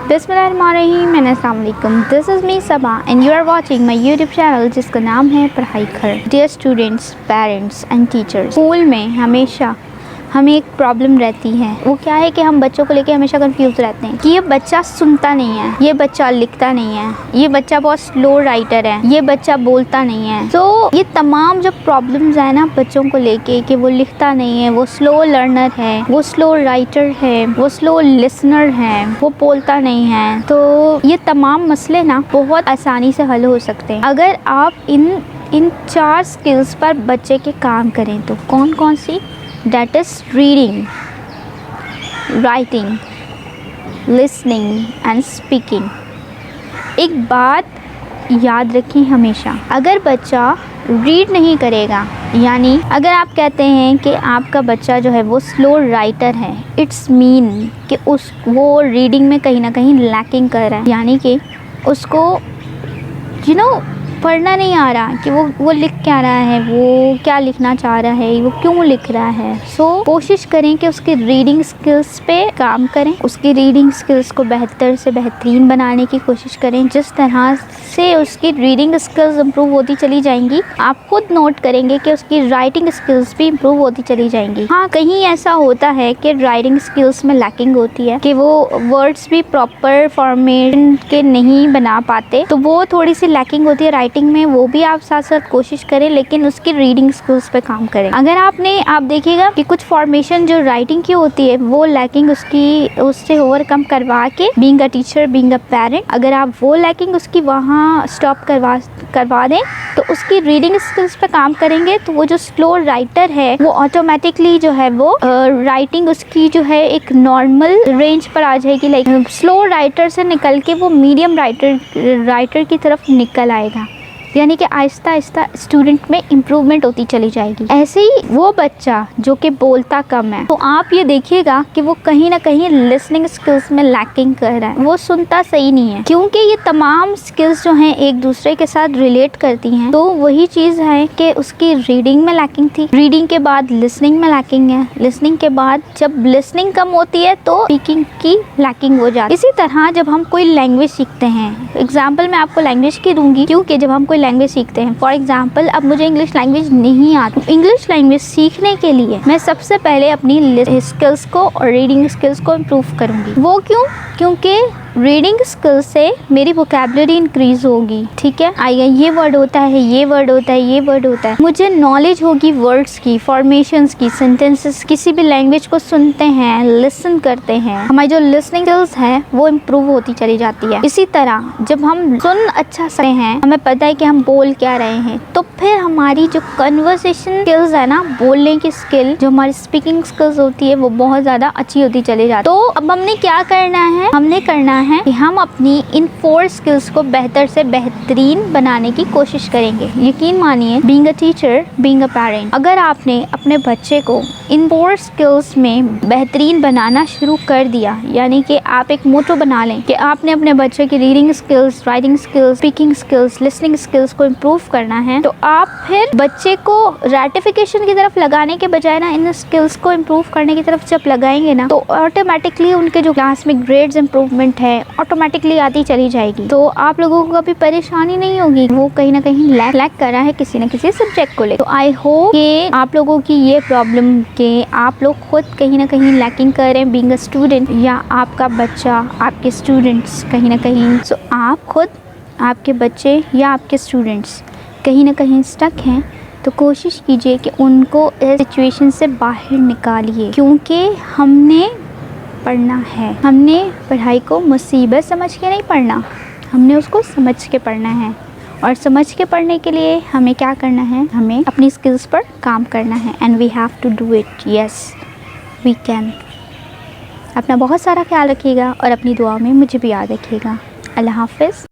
बिस्मिल्लाहिर्रहमानिर्रहीम एंड अस्सलाम वालेकुम। This is me Saba and you are watching my YouTube channel जिसका नाम है Padhai Ghar. Dear students, parents and teachers, school में हमेशा हमें एक प्रॉब्लम रहती है। वो क्या है कि हम बच्चों को लेके हमेशा कंफ्यूज रहते हैं कि ये बच्चा सुनता नहीं है, ये बच्चा लिखता नहीं है, ये बच्चा बहुत स्लो राइटर है, ये बच्चा बोलता नहीं है। तो ये तमाम जो प्रॉब्लम्स है ना बच्चों को लेके कि वो लिखता नहीं है, वो स्लो लर्नर है, वो स्लो राइटर है, वो स्लो लिसनर है, वो बोलता नहीं है, तो ये तमाम मसले ना बहुत आसानी से हल हो सकते हैं अगर आप इन 4 स्किल्स पर बच्चे के काम करें। तो कौन कौन सी? That is reading, writing, listening and speaking। एक बात याद रखें हमेशा, अगर बच्चा रीड नहीं करेगा, यानी अगर आप कहते हैं कि आपका बच्चा जो है वो स्लो राइटर है, इट्स मीन कि वो रीडिंग में कहीं ना कहीं लैकिंग कर रहा है, यानी कि उसको पढ़ना नहीं आ रहा कि वो लिख क्या रहा है, वो क्या लिखना चाह रहा है, वो क्यों लिख रहा है। सो कोशिश करें कि उसके रीडिंग स्किल्स पे काम करें, उसकी रीडिंग स्किल्स को बेहतर से बेहतरीन बनाने की कोशिश करें। जिस तरह से उसकी रीडिंग स्किल्स इम्प्रूव होती चली जाएंगी, आप खुद नोट करेंगे कि उसकी राइटिंग स्किल्स भी इम्प्रूव होती चली जाएंगी। हाँ, कहीं ऐसा होता है कि राइटिंग स्किल्स में लैकिंग होती है कि वो वर्ड्स भी प्रॉपर फॉर्मेशन के नहीं बना पाते, तो वो थोड़ी सी लैकिंग होती है राइटिंग में। वो भी आप साथ साथ कोशिश करें, लेकिन उसकी रीडिंग स्किल्स पे काम करें। अगर आप देखिएगा कि कुछ फॉर्मेशन जो राइटिंग की होती है वो लैकिंग उससे ओवरकम करवा के, being a teacher, being a parent, अगर आप वो लैकिंग उसकी वहाँ स्टॉप करवा दें तो उसकी रीडिंग स्किल्स पे काम करेंगे, तो वो जो स्लो राइटर है वो ऑटोमेटिकली जो है वो राइटिंग उसकी जो है एक नॉर्मल रेंज पर आ जाएगी। लाइक स्लो राइटर से निकल के वो मीडियम राइटर की तरफ निकल आएगा, यानी कि आहिस्ता आहिस्ता स्टूडेंट में इम्प्रूवमेंट होती चली जाएगी। ऐसे ही वो बच्चा जो कि बोलता कम है, तो आप ये देखिएगा कि वो कहीं ना कहीं लिसनिंग स्किल्स में लैकिंग कर रहा है, वो सुनता सही नहीं है, क्योंकि ये तमाम स्किल्स जो हैं एक दूसरे के साथ रिलेट करती हैं। तो वही चीज़ है कि उसकी रीडिंग में लैकिंग थी, रीडिंग के बाद लिसनिंग में लैकिंग है, लिसनिंग के बाद जब लिसनिंग कम होती है तो स्पीकिंग की लैकिंग हो जाती है। इसी तरह जब हम कोई लैंग्वेज सीखते हैं, एग्जाम्पल मैं आपको लैंग्वेज की दूंगी, क्योंकि जब हम कोई लैंग्वेज सीखते हैं, फॉर एग्जाम्पल अब मुझे इंग्लिश लैंग्वेज नहीं आती, इंग्लिश लैंग्वेज सीखने के लिए मैं सबसे पहले अपनी स्किल्स को और रीडिंग स्किल्स को इम्प्रूव करूंगी। वो क्योंकि रीडिंग स्किल से मेरी वोकैबुलरी इंक्रीज होगी। ठीक है, आइए ये वर्ड होता है, ये वर्ड होता है, ये वर्ड होता है, मुझे नॉलेज होगी वर्ड्स की, फॉर्मेशंस की, सेंटेंसेस। किसी भी लैंग्वेज को सुनते हैं, लिसन करते हैं, हमारी जो लिसनिंग स्किल्स है वो इम्प्रूव होती चली जाती है। इसी तरह जब हम सुन अच्छा सकते हैं, हमें पता है कि हम बोल क्या रहे हैं, तो फिर हमारी जो कन्वर्सेशन स्किल्स है ना, बोलने की स्किल, जो हमारी स्पीकिंग स्किल्स होती है वो बहुत ज़्यादा अच्छी होती चली जाती है। तो अब हमने क्या करना है? हमने करना है कि हम अपनी इन 4 स्किल्स को बेहतर से बेहतरीन बनाने की कोशिश करेंगे। यकीन मानिए, being a teacher, being a parent, अगर आपने अपने बच्चे को इन 4 स्किल्स में बेहतरीन बनाना शुरू कर दिया, यानी कि आप एक मोटो बना लें कि आपने अपने बच्चे की reading skills, writing skills, speaking skills, listening skills को इम्प्रूव करना है, तो आप फिर बच्चे को रैटिफिकेशन की तरफ लगाने के बजाय ना इन स्किल्स को इम्प्रूव करने की तरफ जब लगाएंगे ना, तो ऑटोमेटिकली उनके जो क्लास में ग्रेड्स इम्प्रूवमेंट है ऑटोमेटिकली आती चली जाएगी। तो आप लोगों को कभी परेशानी नहीं होगी वो कहीं ना कहीं लैक कर रहा है किसी न किसी सब्जेक्ट को लेकर। तो आई होप कि आप लोगों की ये प्रॉब्लम के आप लोग खुद कहीं ना कहीं लैकिंग कर रहे हैं बीइंग अ स्टूडेंट, या आपका बच्चा, आपके स्टूडेंट्स कहीं ना कहीं, सो आप खुद, आपके बच्चे या आपके स्टूडेंट्स कहीं ना कहीं स्टक हैं, तो कोशिश कीजिए कि उनको इस सिचुएशन से बाहर निकालिए, क्योंकि हमने पढ़ना है। हमने पढ़ाई को मुसीबत समझ के नहीं पढ़ना, हमने उसको समझ के पढ़ना है। और समझ के पढ़ने के लिए हमें क्या करना है? हमें अपनी स्किल्स पर काम करना है, and we have to do it. Yes, we can. अपना बहुत सारा ख्याल रखिएगा और अपनी दुआ में मुझे भी याद रखिएगा। अल्लाह हाफ़िज़।